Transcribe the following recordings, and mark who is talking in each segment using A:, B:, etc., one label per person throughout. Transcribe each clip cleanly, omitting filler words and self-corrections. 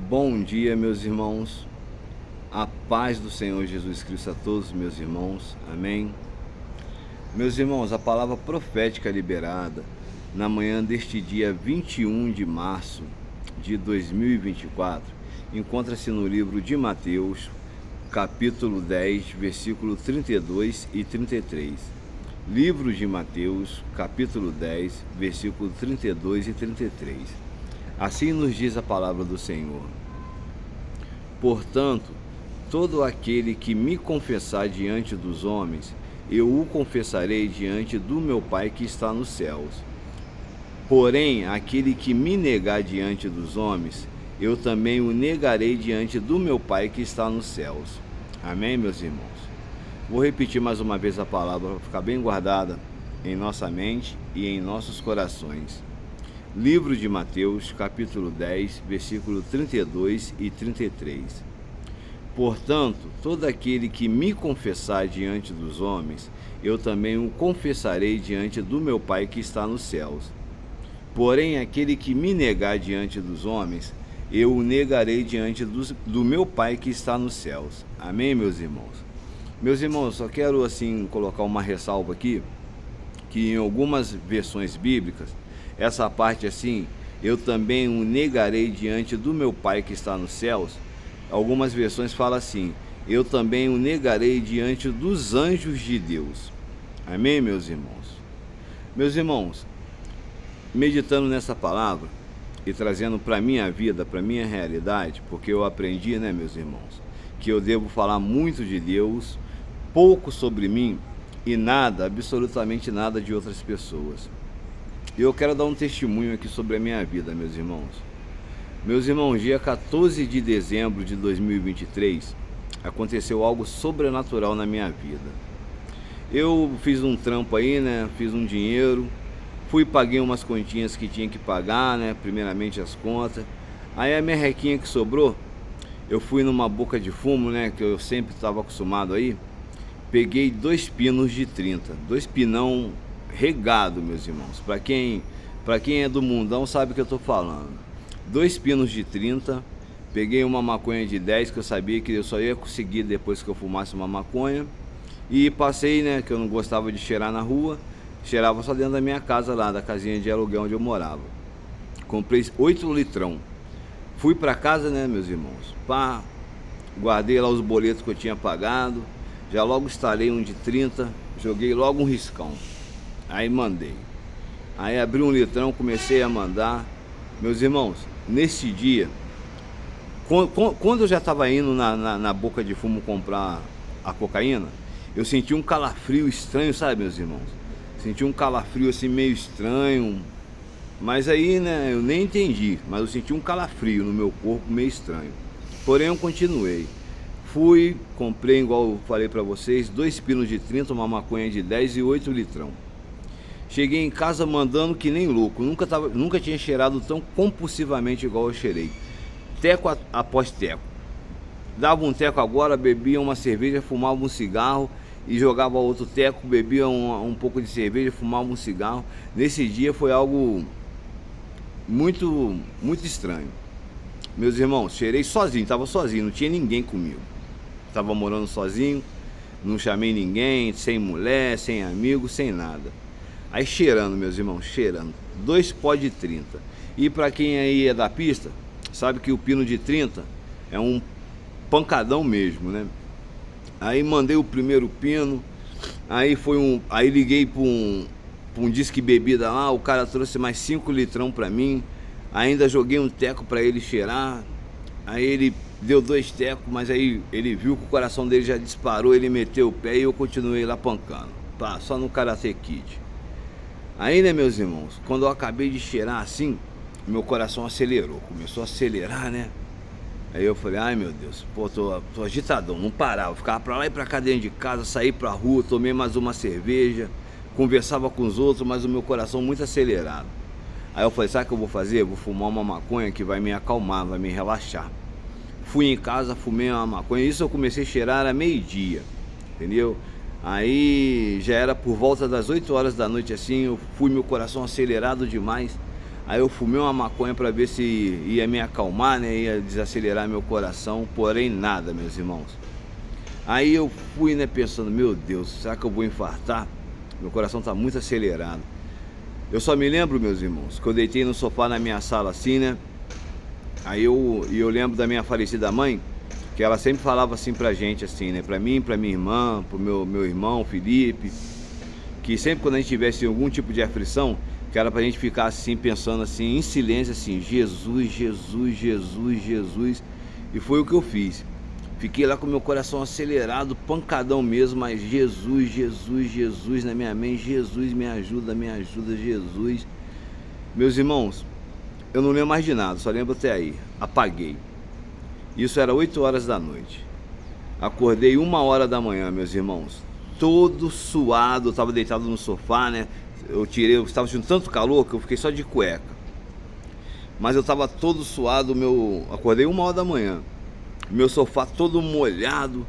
A: Bom dia, meus irmãos. A paz do Senhor Jesus Cristo a todos, meus irmãos. Amém. Meus irmãos, a palavra profética liberada na manhã deste dia 21 de março de 2024 encontra-se no livro de Mateus, capítulo 10, versículo 32 e 33. Livro de Mateus, capítulo 10, versículo 32 e 33. Assim nos diz a palavra do Senhor: Portanto, todo aquele que me confessar diante dos homens, eu o confessarei diante do meu Pai que está nos céus. Porém, aquele que me negar diante dos homens, eu também o negarei diante do meu Pai que está nos céus. Amém, meus irmãos? Vou repetir mais uma vez a palavra para ficar bem guardada em nossa mente e em nossos corações. Livro de Mateus, capítulo 10, versículo 32 e 33. Portanto, todo aquele que me confessar diante dos homens, eu também o confessarei diante do meu Pai que está nos céus. Porém, aquele que me negar diante dos homens, eu o negarei diante do meu Pai que está nos céus. Amém, meus irmãos? Meus irmãos, só quero assim colocar uma ressalva aqui, que em algumas versões bíblicas, essa parte assim, eu também o negarei diante do meu Pai que está nos céus. Algumas versões falam assim: eu também o negarei diante dos anjos de Deus. Amém, meus irmãos? Meus irmãos, meditando nessa palavra e trazendo para a minha vida, para a minha realidade, porque eu aprendi, né, meus irmãos, que eu devo falar muito de Deus, pouco sobre mim e nada, absolutamente nada de outras pessoas. Eu quero dar um testemunho aqui sobre a minha vida, meus irmãos. Meus irmãos, dia 14 de dezembro de 2023, aconteceu algo sobrenatural na minha vida. Eu fiz um trampo aí, né? Fiz um dinheiro, paguei umas continhas que tinha que pagar, né? Primeiramente as contas. Aí a merrequinha que sobrou, eu fui numa boca de fumo, né? Que eu sempre estava acostumado aí. Peguei 2 pinos de 30, 2 pinão regado, meus irmãos. Para quem é do mundão sabe o que eu tô falando. 2 pinos de 30, peguei uma maconha de 10 que eu sabia que eu só ia conseguir depois que eu fumasse uma maconha, e passei, né, que eu não gostava de cheirar na rua, cheirava só dentro da minha casa lá, da casinha de aluguel onde eu morava. Comprei 8 litrão. Fui para casa, né, meus irmãos. Pá, guardei lá os boletos que eu tinha pagado, já logo instalei um de 30, joguei logo um riscão. Aí mandei. Aí abri um litrão, comecei a mandar. Meus irmãos, nesse dia, quando eu já estava indo na boca de fumo comprar a cocaína, eu senti um calafrio estranho, sabe, meus irmãos? Senti um calafrio assim meio estranho. Mas aí, né, eu nem entendi, mas eu senti um calafrio no meu corpo meio estranho. Porém, eu continuei. Fui, comprei, igual eu falei pra vocês, 2 pinos de 30, uma maconha de 10 e 8 litrão. Cheguei em casa mandando que nem louco, nunca tinha cheirado tão compulsivamente igual eu cheirei. Teco após teco. Dava um teco agora, bebia uma cerveja, fumava um cigarro e jogava outro teco, bebia um pouco de cerveja, fumava um cigarro. Nesse dia foi algo muito, muito estranho. Meus irmãos, cheirei sozinho, estava sozinho, não tinha ninguém comigo. Estava morando sozinho, não chamei ninguém, sem mulher, sem amigo, sem nada. Aí cheirando, meus irmãos, cheirando. 2 pó de 30. E para quem aí é da pista, sabe que o pino de 30 é um pancadão mesmo, né? Aí mandei o primeiro pino, aí liguei para um disque bebida lá, o cara trouxe mais 5 litrão para mim. Ainda joguei um teco para ele cheirar. Aí ele deu 2 tecos, mas aí ele viu que o coração dele já disparou, ele meteu o pé e eu continuei lá pancando. Pá, só no Karate Kid. Aí, né, meus irmãos, quando eu acabei de cheirar assim, meu coração acelerou, começou a acelerar, né? Aí eu falei, ai meu Deus, pô, tô agitadão, não parava, ficava pra lá e pra cá dentro de casa, saí pra rua, tomei mais uma cerveja, conversava com os outros, mas o meu coração muito acelerado. Aí eu falei, sabe o que eu vou fazer? Eu vou fumar uma maconha que vai me acalmar, vai me relaxar. Fui em casa, fumei uma maconha, isso eu comecei a cheirar, era meio-dia, entendeu? Aí já era por volta das 8 horas da noite assim, eu fui, meu coração acelerado demais. Aí eu fumei uma maconha para ver se ia me acalmar, né? Ia desacelerar meu coração, porém nada, meus irmãos. Aí eu fui, né, pensando, meu Deus, será que eu vou infartar? Meu coração tá muito acelerado. Eu só me lembro, meus irmãos, que eu deitei no sofá na minha sala assim, né? Aí eu lembro da minha falecida mãe, que ela sempre falava assim pra gente, assim, né? Pra mim, pra minha irmã, pro meu irmão, Felipe, que sempre quando a gente tivesse algum tipo de aflição, que era pra gente ficar assim, pensando assim, em silêncio, assim, Jesus, Jesus, Jesus, Jesus. E foi o que eu fiz. Fiquei lá com meu coração acelerado, pancadão mesmo, mas Jesus, Jesus, Jesus na minha mente, Jesus me ajuda, Jesus. Meus irmãos, eu não lembro mais de nada, só lembro até aí. Apaguei. Isso era 8 horas da noite. Acordei 1 hora da manhã, meus irmãos. Todo suado, eu estava deitado no sofá, né? Eu estava sentindo tanto calor que eu fiquei só de cueca. Mas eu estava todo suado, acordei 1 hora da manhã. Meu sofá todo molhado.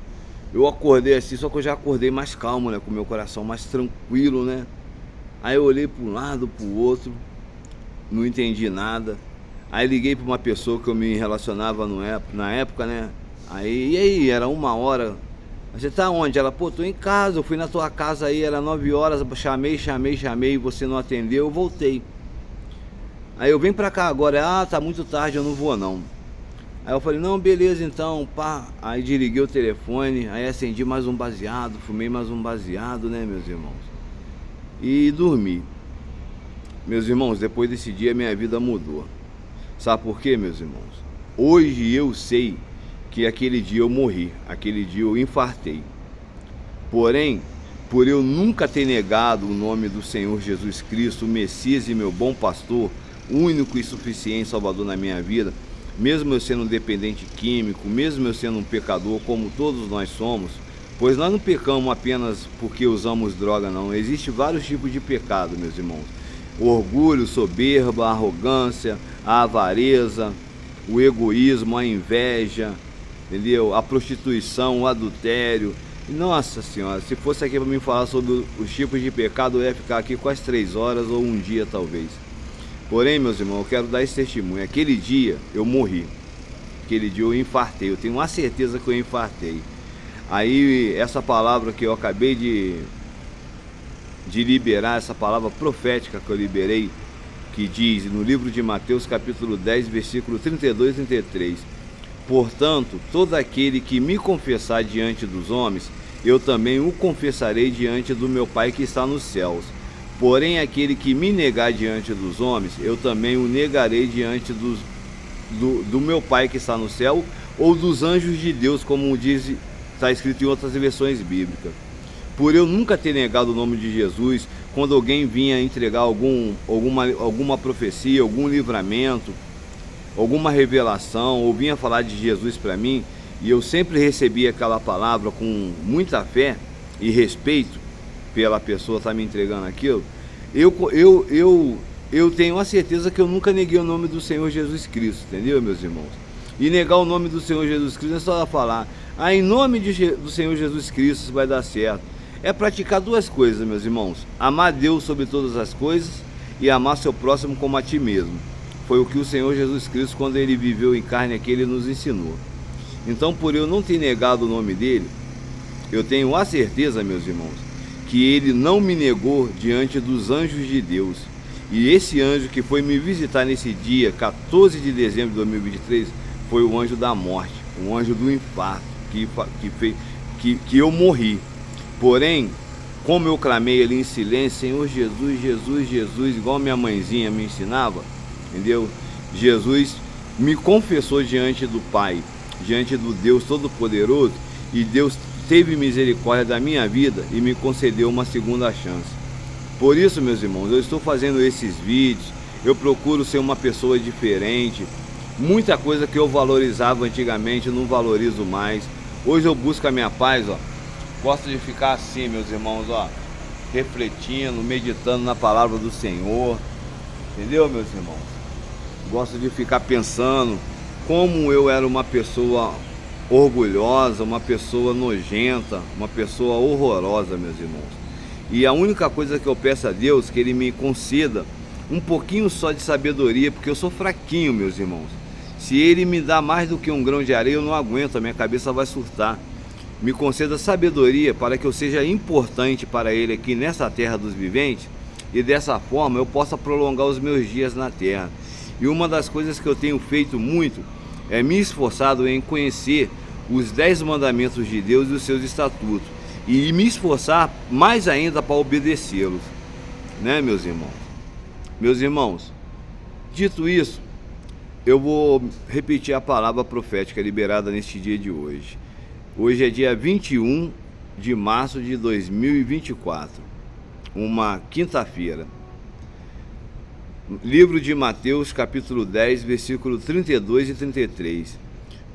A: Eu acordei assim, só que eu já acordei mais calmo, né? Com meu coração mais tranquilo, né? Aí eu olhei para um lado, para o outro, não entendi nada. Aí liguei para uma pessoa que eu me relacionava na época, né? Aí, e aí, era 1 hora. Você tá onde? Ela, pô, tô em casa, eu fui na tua casa aí, era 9 horas, chamei, você não atendeu, eu voltei. Aí eu, vem pra cá agora, tá muito tarde, eu não vou não. Aí eu falei, não, beleza então, pá. Aí desliguei o telefone, aí acendi mais um baseado, fumei mais um baseado, né, meus irmãos? E dormi. Meus irmãos, depois desse dia minha vida mudou. Sabe por quê, meus irmãos? Hoje eu sei que aquele dia eu morri, aquele dia eu infartei. Porém, por eu nunca ter negado o nome do Senhor Jesus Cristo, o Messias e meu bom pastor, único e suficiente Salvador na minha vida, mesmo eu sendo um dependente químico, mesmo eu sendo um pecador, como todos nós somos, pois nós não pecamos apenas porque usamos droga, não. Existem vários tipos de pecado, meus irmãos. O orgulho, soberba, a arrogância, a avareza, o egoísmo, a inveja, entendeu? A prostituição, o adultério. Nossa Senhora, se fosse aqui para mim falar sobre os tipos de pecado, eu ia ficar aqui quase 3 horas ou um dia talvez. Porém, meus irmãos, eu quero dar esse testemunho. Aquele dia eu morri, aquele dia eu infartei, eu tenho uma certeza que eu infartei. Aí essa palavra que eu acabei de liberar, essa palavra profética que eu liberei, que diz no livro de Mateus capítulo 10, versículo 32 e 33: portanto, todo aquele que me confessar diante dos homens, eu também o confessarei diante do meu Pai que está nos céus. Porém, aquele que me negar diante dos homens, eu também o negarei diante do meu Pai que está no céu, ou dos anjos de Deus, como diz, está escrito em outras versões bíblicas. Por eu nunca ter negado o nome de Jesus, quando alguém vinha entregar alguma profecia, algum livramento, alguma revelação, ou vinha falar de Jesus para mim, e eu sempre recebia aquela palavra com muita fé e respeito pela pessoa estar me entregando aquilo, eu tenho a certeza que eu nunca neguei o nome do Senhor Jesus Cristo, entendeu, meus irmãos? E negar o nome do Senhor Jesus Cristo não é só falar, em nome do Senhor Jesus Cristo isso vai dar certo. É praticar duas coisas, meus irmãos: amar Deus sobre todas as coisas e amar seu próximo como a ti mesmo. Foi o que o Senhor Jesus Cristo, quando ele viveu em carne aqui, ele nos ensinou. Então, por eu não ter negado o nome dele, eu tenho a certeza, meus irmãos, que ele não me negou diante dos anjos de Deus. E esse anjo que foi me visitar nesse dia, 14 de dezembro de 2023, foi o anjo da morte, o anjo do infarto, que eu morri. Porém, como eu clamei ali em silêncio, Senhor Jesus, Jesus, Jesus, igual minha mãezinha me ensinava, entendeu? Jesus me confessou diante do Pai, diante do Deus Todo-Poderoso, e Deus teve misericórdia da minha vida e me concedeu uma segunda chance. Por isso, meus irmãos, eu estou fazendo esses vídeos, eu procuro ser uma pessoa diferente. Muita coisa que eu valorizava antigamente, eu não valorizo mais. Hoje eu busco a minha paz, ó. Gosto de ficar assim, meus irmãos, ó, refletindo, meditando na palavra do Senhor, entendeu, meus irmãos? Gosto de ficar pensando como eu era uma pessoa orgulhosa, uma pessoa nojenta, uma pessoa horrorosa, meus irmãos. E a única coisa que eu peço a Deus é que Ele me conceda um pouquinho só de sabedoria, porque eu sou fraquinho, meus irmãos. Se Ele me dá mais do que um grão de areia, eu não aguento, a minha cabeça vai surtar. Me conceda sabedoria para que eu seja importante para Ele aqui nessa terra dos viventes, e dessa forma eu possa prolongar os meus dias na terra. E uma das coisas que eu tenho feito muito é me esforçado em conhecer os 10 mandamentos de Deus e os seus estatutos, e me esforçar mais ainda para obedecê-los, né, meus irmãos? Meus irmãos, dito isso, eu vou repetir a palavra profética liberada neste dia de hoje. Hoje é dia 21 de março de 2024, uma quinta-feira. Livro de Mateus, capítulo 10, versículo 32 e 33.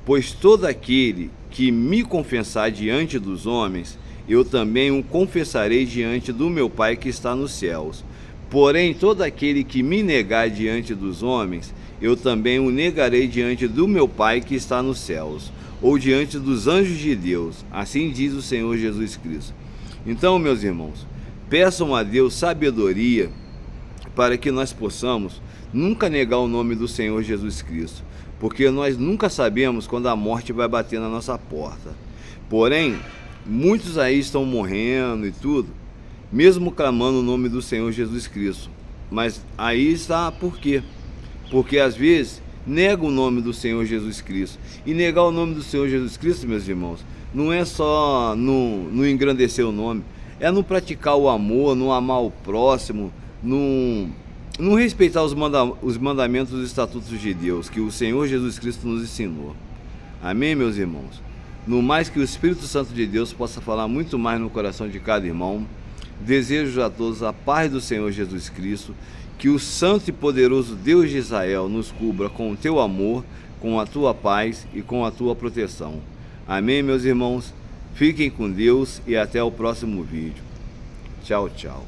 A: Pois todo aquele que me confessar diante dos homens, eu também o confessarei diante do meu Pai que está nos céus. Porém, todo aquele que me negar diante dos homens, eu também o negarei diante do meu Pai que está nos céus, ou diante dos anjos de Deus. Assim diz o Senhor Jesus Cristo. Então, meus irmãos, peçam a Deus sabedoria para que nós possamos nunca negar o nome do Senhor Jesus Cristo, porque nós nunca sabemos quando a morte vai bater na nossa porta. Porém, muitos aí estão morrendo e tudo, mesmo clamando o nome do Senhor Jesus Cristo. Mas aí está por quê? Porque às vezes nega o nome do Senhor Jesus Cristo. E negar o nome do Senhor Jesus Cristo, meus irmãos, não é só no engrandecer o nome, é no praticar o amor, no amar o próximo, no respeitar os mandamentos e os estatutos de Deus, que o Senhor Jesus Cristo nos ensinou. Amém, meus irmãos? No mais, que o Espírito Santo de Deus possa falar muito mais no coração de cada irmão. Desejo a todos a paz do Senhor Jesus Cristo, que o santo e poderoso Deus de Israel nos cubra com o teu amor, com a tua paz e com a tua proteção. Amém, meus irmãos? Fiquem com Deus e até o próximo vídeo. Tchau, tchau.